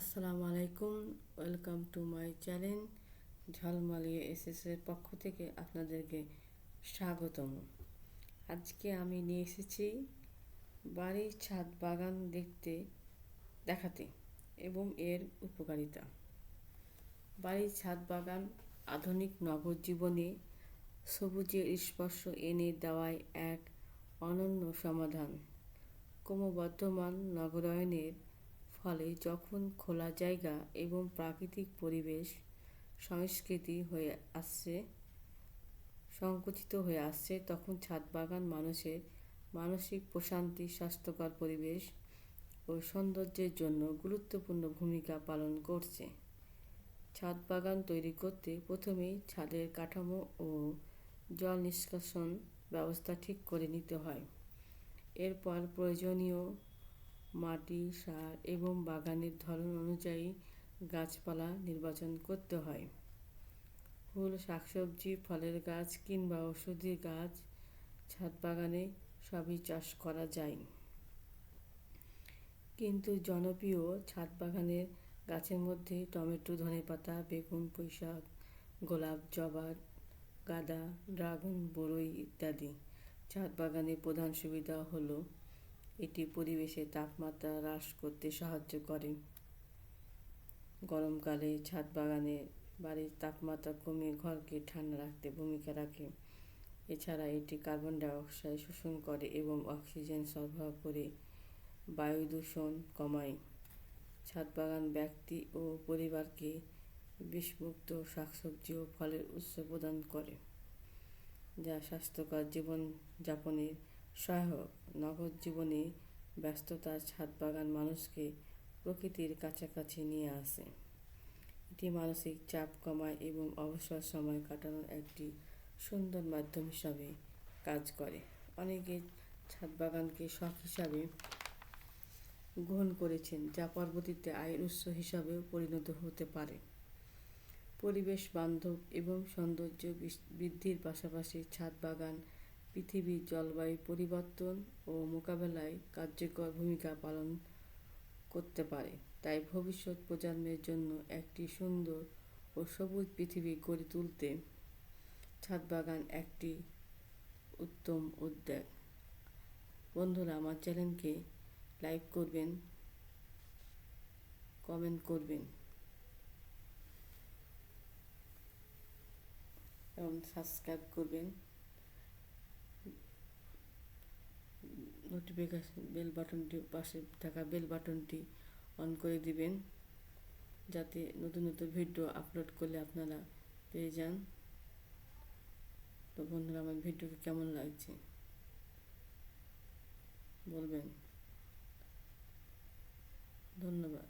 আসসালামু আলাইকুম, welcome to my channel. ঝলমলিয়ে এসএসের পক্ষ থেকে আপনাদেরকে স্বাগতম। আজকে আমি নিয়ে এসেছি বাড়ির ছাদ বাগান দেখাতে এবং এর উপকারিতা। বাড়ির ছাদ বাগান আধুনিক নগর জীবনে সবুজের স্পর্শ এনে দেওয়ায় এক অনন্য সমাধান। ক্রমবর্ধমান নগরায়নের ফলে যখন খোলা জায়গা এবং প্রাকৃতিক পরিবেশ সংকুচিত হয়ে আসছে, তখন ছাদ বাগান মানুষের মানসিক প্রশান্তি, স্বাস্থ্যকর পরিবেশ ও সৌন্দর্যের জন্য গুরুত্বপূর্ণ ভূমিকা পালন করছে। ছাদ বাগান তৈরি করতে প্রথমেই ছাদের কাঠামো ও জল নিষ্কাশন ব্যবস্থা ঠিক করে নিতে হয়। এরপর প্রয়োজনীয় মাটি, সার এবং বাগানের ধরন অনুযায়ী গাছপালা নির্বাচন করতে হয়। ফুল, শাকসবজি, ফলের গাছ কিংবা ঔষধি গাছ ছাদ বাগানে সবই চাষ করা যায়। কিন্তু জনপ্রিয় ছাদ বাগানের গাছের মধ্যে টমেটো, ধনেপাতা, বেগুন, পুঁইশাক, গোলাপ, জবা, গাঁদা, ড্রাগন, বরই ইত্যাদি। ছাদ বাগানের প্রধান সুবিধা হলো এটি পরিবেশের তাপমাত্রা হ্রাস করতে সাহায্য করে। গরমকালে ছাদ বাগানে বাড়ির তাপমাত্রা কমিয়ে ঘরকে ঠান্ডা রাখতে ভূমিকা রাখে। এছাড়া এটি কার্বন ডাই অক্সাইড শোষণ করে এবং অক্সিজেন সরবরাহ করে বায়ু দূষণ কমায়। ছাদ বাগান ব্যক্তি ও পরিবারকে বিষমুক্ত শাকসবজি ও ফলের উৎস প্রদান করে, যা স্বাস্থ্যকর জীবনযাপনের সহায়ক। নগর জীবনে ব্যস্ততার ছাদ বাগান মানুষকে প্রকৃতির কাছাকাছি নিয়ে আসে। এটি মানসিক চাপ কমায় এবং অবসর সময় কাটানোর একটি সুন্দর মাধ্যম হিসাবে কাজ করে। অনেকে ছাদ বাগানকে শখ হিসাবে গ্রহণ করেছেন, যা পরবর্তীতে আয়ের উৎস হিসাবেও পরিণত হতে পারে। পরিবেশ বান্ধব এবং সৌন্দর্য বৃদ্ধির পাশাপাশি ছাদ বাগান পৃথিবীর জলবায়ু পরিবর্তন ও মোকাবেলায় কার্যকর ভূমিকা পালন করতে পারে। তাই ভবিষ্যৎ প্রজন্মের জন্য একটি সুন্দর ও সবুজ পৃথিবী গড়ে তুলতে ছাদ বাগান একটি উত্তম উদ্যোগ। বন্ধুরা, আমার চ্যানেলকে লাইক করবেন, কমেন্ট করবেন এবং সাবস্ক্রাইব করবেন। নোটিফিকেশন পাশে থাকা বেল বাটনটি অন করে দিবেন, যাতে নতুন নতুন ভিডিও আপলোড করলে আপনারা পেয়ে যান। তো বন্ধুরা, আমার ভিডিওটি কেমন লাগছে বলবেন। ধন্যবাদ।